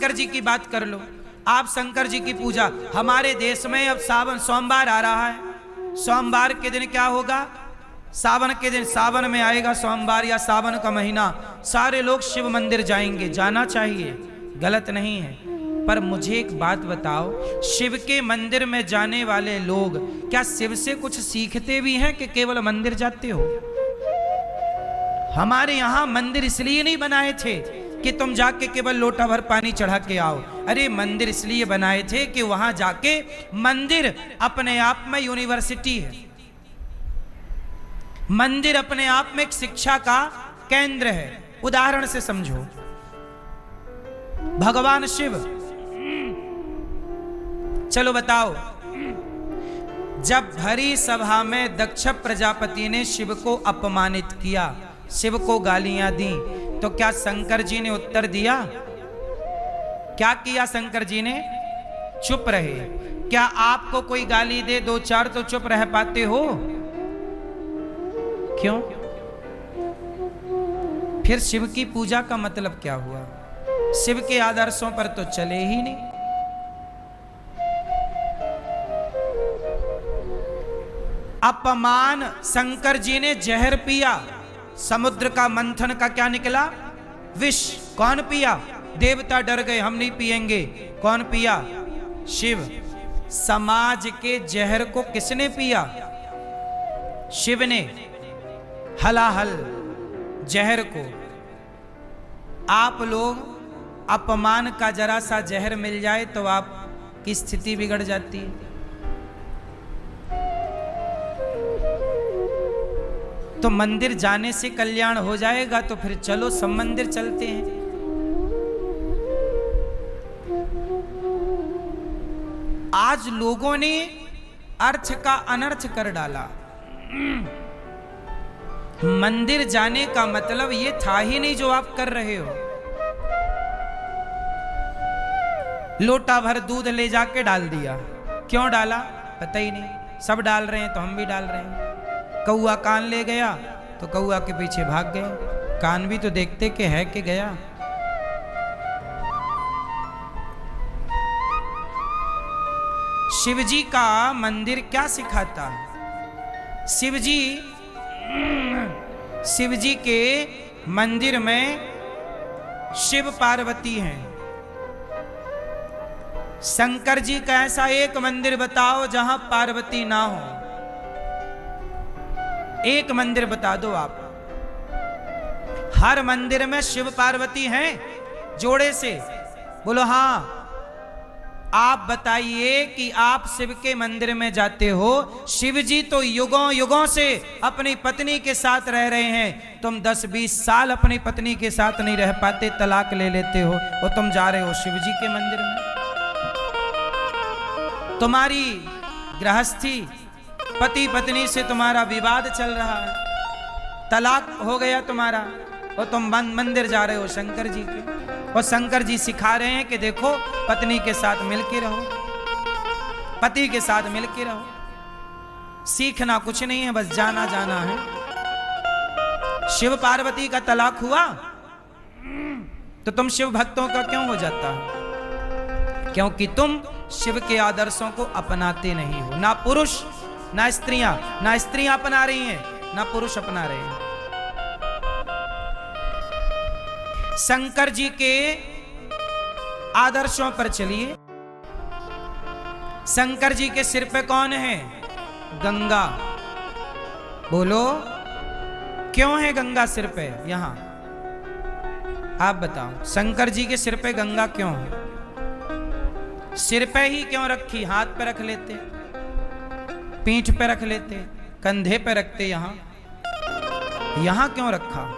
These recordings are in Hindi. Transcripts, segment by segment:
शंकर जी की बात कर लो, आप शंकर जी की पूजा। हमारे देश में अब सावन सोमवार आ रहा है, सोमवार के दिन क्या होगा, सावन के दिन, सावन में आएगा सोमवार या सावन का महीना, सारे लोग शिव मंदिर जाएंगे। जाना चाहिए, गलत नहीं है। पर मुझे एक बात बताओ, शिव के मंदिर में जाने वाले लोग क्या शिव से कुछ सीखते भी हैं कि केवल मंदिर जाते हो? हमारे यहां मंदिर इसलिए नहीं बनाए थे कि तुम जाके केवल लोटा भर पानी चढ़ा के आओ। अरे मंदिर इसलिए बनाए थे कि वहां जाके, मंदिर अपने आप में यूनिवर्सिटी है, मंदिर अपने आप में एक शिक्षा का केंद्र है। उदाहरण से समझो, भगवान शिव, चलो बताओ, जब भरी सभा में दक्ष प्रजापति ने शिव को अपमानित किया, शिव को गालियां दी, तो क्या शंकर जी ने उत्तर दिया? क्या किया शंकर जी ने? चुप रहे। क्या आपको कोई गाली दे दो चार तो चुप रह पाते हो? क्यों? फिर शिव की पूजा का मतलब क्या हुआ? शिव के आदर्शों पर तो चले ही नहीं। अपमान, शंकर जी ने जहर पिया, समुद्र का मंथन का क्या निकला? विष। कौन पिया? देवता डर गए, हम नहीं पिएंगे। कौन पिया? शिव। समाज के जहर को किसने पिया? शिव ने। हलाहल जहर को। आप लोग, अपमान का जरा सा जहर मिल जाए तो आपकी स्थिति बिगड़ जाती है। तो मंदिर जाने से कल्याण हो जाएगा तो फिर चलो सब मंदिर चलते हैं। आज लोगों ने अर्थ का अनर्थ कर डाला। मंदिर जाने का मतलब ये था ही नहीं जो आप कर रहे हो। लोटा भर दूध ले जाके डाल दिया। क्यों डाला पता ही नहीं, सब डाल रहे हैं तो हम भी डाल रहे हैं। कौआ कान ले गया तो कौआ के पीछे भाग गए। कान भी तो देखते कि है कि गया। शिवजी का मंदिर क्या सिखाता है? शिवजी के मंदिर में शिव पार्वती हैं। शंकर जी का ऐसा एक मंदिर बताओ जहां पार्वती ना हो। एक मंदिर बता दो आप। हर मंदिर में शिव पार्वती हैं जोड़े से। बोलो हाँ। आप बताइए कि आप शिव के मंदिर में जाते हो, शिव जी तो युगों युगों से अपनी पत्नी के साथ रह रहे हैं। तुम 10-20 साल अपनी पत्नी के साथ नहीं रह पाते, तलाक ले लेते हो और तुम जा रहे हो शिव जी के मंदिर में। तुम्हारी गृहस्थी, पति पत्नी से तुम्हारा विवाद चल रहा है, तलाक हो गया तुम्हारा, और तुम मंदिर जा रहे हो शंकर जी के। और शंकर जी सिखा रहे हैं कि देखो पत्नी के साथ मिलके रहो, पति के साथ मिलके रहो। सीखना कुछ नहीं है, बस जाना जाना है। शिव पार्वती का तलाक हुआ तो तुम शिव भक्तों का क्यों हो जाता है? क्योंकि तुम शिव के आदर्शों को अपनाते नहीं हो। ना पुरुष ना स्त्रियां अपना रही हैं, ना पुरुष अपना रहे हैं। शंकर जी के आदर्शों पर चलिए। शंकर जी के सिर पे कौन है? गंगा। बोलो क्यों है गंगा सिर पे? यहां आप बताओ, शंकर जी के सिर पे गंगा क्यों है? सिर पे ही क्यों रखी? हाथ पे रख लेते, पीठ पे रख लेते, कंधे पे रखते, यहां क्यों रखा?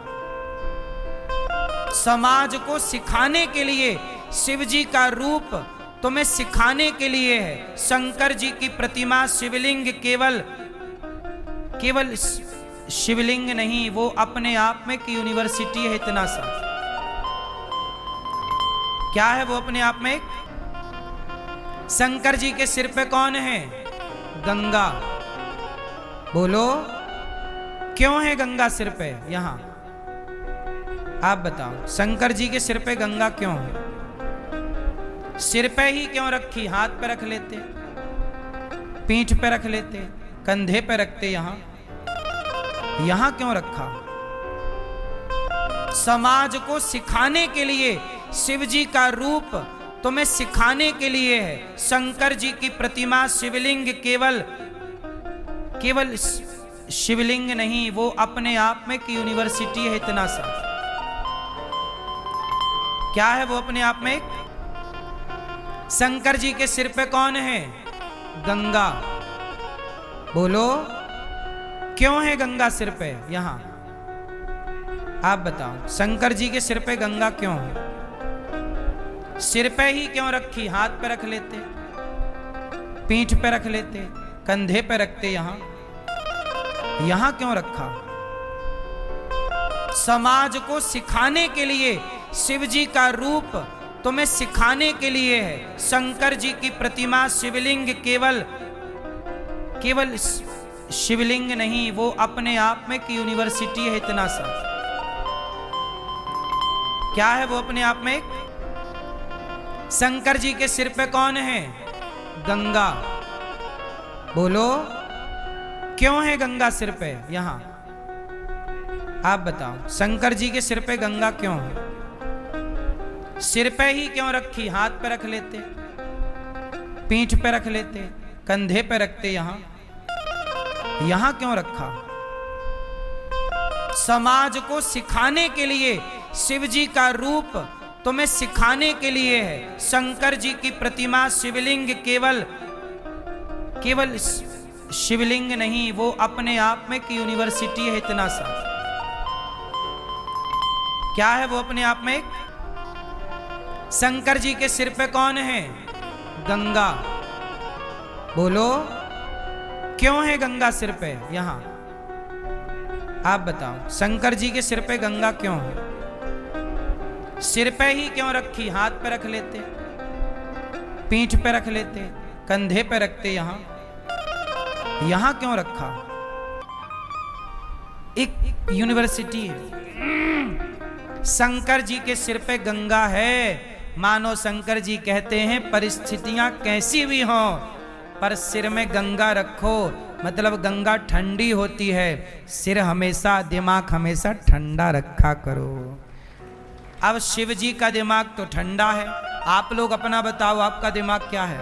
समाज को सिखाने के लिए शिव जी का रूप तुम्हें सिखाने के लिए है। शंकर जी की प्रतिमा शिवलिंग केवल शिवलिंग नहीं, वो अपने आप में एक यूनिवर्सिटी है। इतना सा क्या है वो अपने आप में? शंकर जी के सिर पे कौन है? गंगा। बोलो क्यों है गंगा सिर पे? यहां आप बताओ, शंकर जी के सिर पे गंगा क्यों है? सिर पे ही क्यों रखी, हाथ पे रख लेते, पीठ पे रख लेते, कंधे पे रखते, यहां क्यों रखा? समाज को सिखाने के लिए शिव जी का रूप तुम्हें सिखाने के लिए है। शंकर जी की प्रतिमा शिवलिंग केवल शिवलिंग नहीं, वो अपने आप में की यूनिवर्सिटी है। इतना सा क्या है वो अपने आप में? शंकर जी के सिर पे कौन है? गंगा। बोलो क्यों है गंगा सिर पे? यहां आप बताओ, शंकर जी के सिर पे गंगा क्यों है? सिर पे ही क्यों रखी, हाथ पे रख लेते, पीठ पे रख लेते, कंधे पे रखते, यहां क्यों रखा? समाज को सिखाने के लिए शिव जी का रूप तुम्हें सिखाने के लिए है। शंकर जी की प्रतिमा शिवलिंग केवल शिवलिंग नहीं, वो अपने आप में की यूनिवर्सिटी है। इतना सा क्या है वो अपने आप में? शंकर जी के सिर पे कौन है? गंगा। बोलो क्यों है गंगा सिर पे? यहां आप बताओ, शंकर जी के सिर पे गंगा क्यों है? सिर पे ही क्यों रखी, हाथ पे रख लेते, पीठ पे रख लेते, कंधे पे रखते, यहां क्यों रखा? समाज को सिखाने के लिए शिव जी का रूप तुम्हें सिखाने के लिए है। शंकर जी की प्रतिमा शिवलिंग केवल शिवलिंग नहीं, वो अपने आप में की यूनिवर्सिटी है। इतना सा क्या है वो अपने आप में? शंकर जी के सिर पे कौन है? गंगा। बोलो क्यों है गंगा सिर पे? यहां आप बताओ, शंकर जी के सिर पे गंगा क्यों है? सिर पे ही क्यों रखी, हाथ पे रख लेते, पीठ पे रख लेते, कंधे पे रखते, यहां क्यों रखा? एक यूनिवर्सिटी है। शंकर जी के सिर पे गंगा है, मानो शंकर जी कहते हैं परिस्थितियां कैसी भी हों पर सिर में गंगा रखो, मतलब गंगा ठंडी होती है। सिर हमेशा, दिमाग हमेशा ठंडा रखा करो। अब शिव जी का दिमाग तो ठंडा है, आप लोग अपना बताओ, आपका दिमाग क्या है?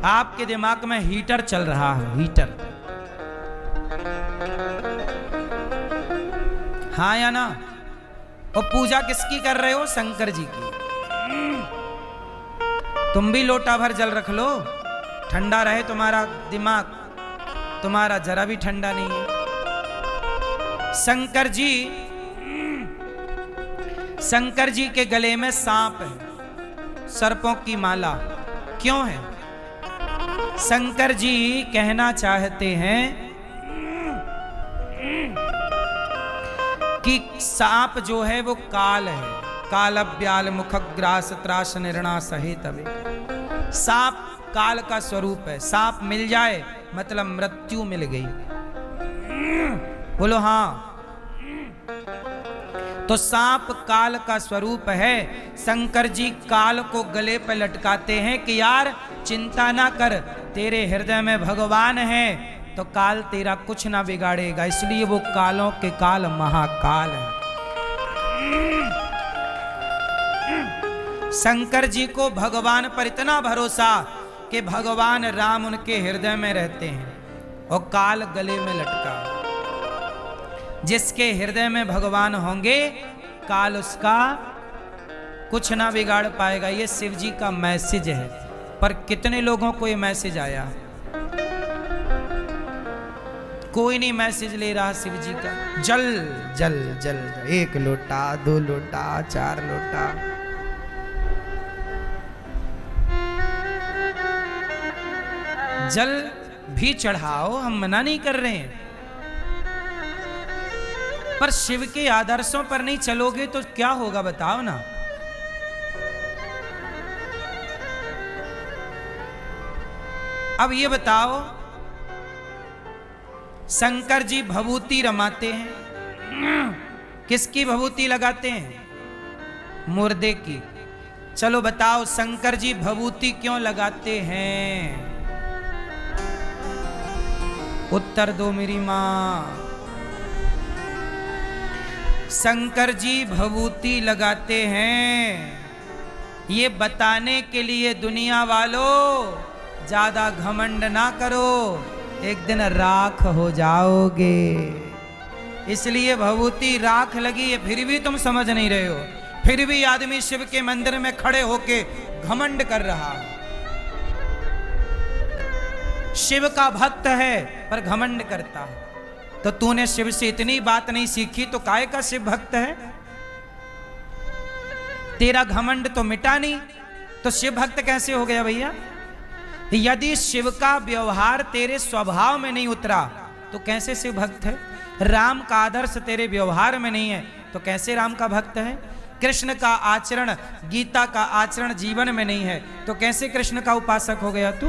आपके दिमाग में हीटर चल रहा है, हीटर। हाँ या ना? और पूजा किसकी कर रहे हो? शंकर जी की। तुम भी लोटा भर जल रख लो, ठंडा रहे तुम्हारा दिमाग। तुम्हारा जरा भी ठंडा नहीं है। शंकर जी के गले में सांप है, सर्पों की माला। क्यों है? शंकर जी कहना चाहते हैं कि सांप जो है वो काल है। काल ब्याल मुखग्रास त्रास निर्णा सहे तबे। सांप काल का स्वरूप है। सांप मिल जाए मतलब मृत्यु मिल गई। बोलो हाँ। तो सांप काल का स्वरूप है। शंकर जी काल को गले पर लटकाते हैं कि यार चिंता ना कर, तेरे हृदय में भगवान है तो काल तेरा कुछ ना बिगाड़ेगा। इसलिए वो कालों के काल महाकाल है। शंकर जी को भगवान पर इतना भरोसा कि भगवान राम उनके हृदय में रहते हैं और काल गले में लटका। जिसके हृदय में भगवान होंगे काल उसका कुछ ना बिगाड़ पाएगा। ये शिव जी का मैसेज है। पर कितने लोगों को ये मैसेज आया? कोई नहीं मैसेज ले रहा शिव जी का। जल जल जल, 1 लोटा 2 लोटा 4 लोटा। जल भी चढ़ाओ, हम मना नहीं कर रहे हैं, पर शिव के आदर्शों पर नहीं चलोगे तो क्या होगा बताओ ना। अब ये बताओ, शंकर जी भभूति रमाते हैं। किसकी भभूति लगाते हैं? मुर्दे की। चलो बताओ शंकर जी भभूति क्यों लगाते हैं? उत्तर दो मेरी मां। शंकर जी भभूति लगाते हैं ये बताने के लिए दुनिया वालों ज्यादा घमंड ना करो, एक दिन राख हो जाओगे। इसलिए भभूति राख लगी है, फिर भी तुम समझ नहीं रहे हो। फिर भी आदमी शिव के मंदिर में खड़े होके घमंड कर रहा है। शिव का भक्त है पर घमंड करता है। तो तूने शिव से इतनी बात नहीं सीखी तो काय का शिव भक्त है? तेरा घमंड तो मिटा नहीं, तो शिव भक्त कैसे हो गया भैया? यदि शिव का व्यवहार तेरे स्वभाव में नहीं उतरा तो कैसे शिव भक्त है? राम का आदर्श तेरे व्यवहार में नहीं है तो कैसे राम का भक्त है? कृष्ण का आचरण, गीता का आचरण जीवन में नहीं है तो कैसे कृष्ण का उपासक हो गया तू?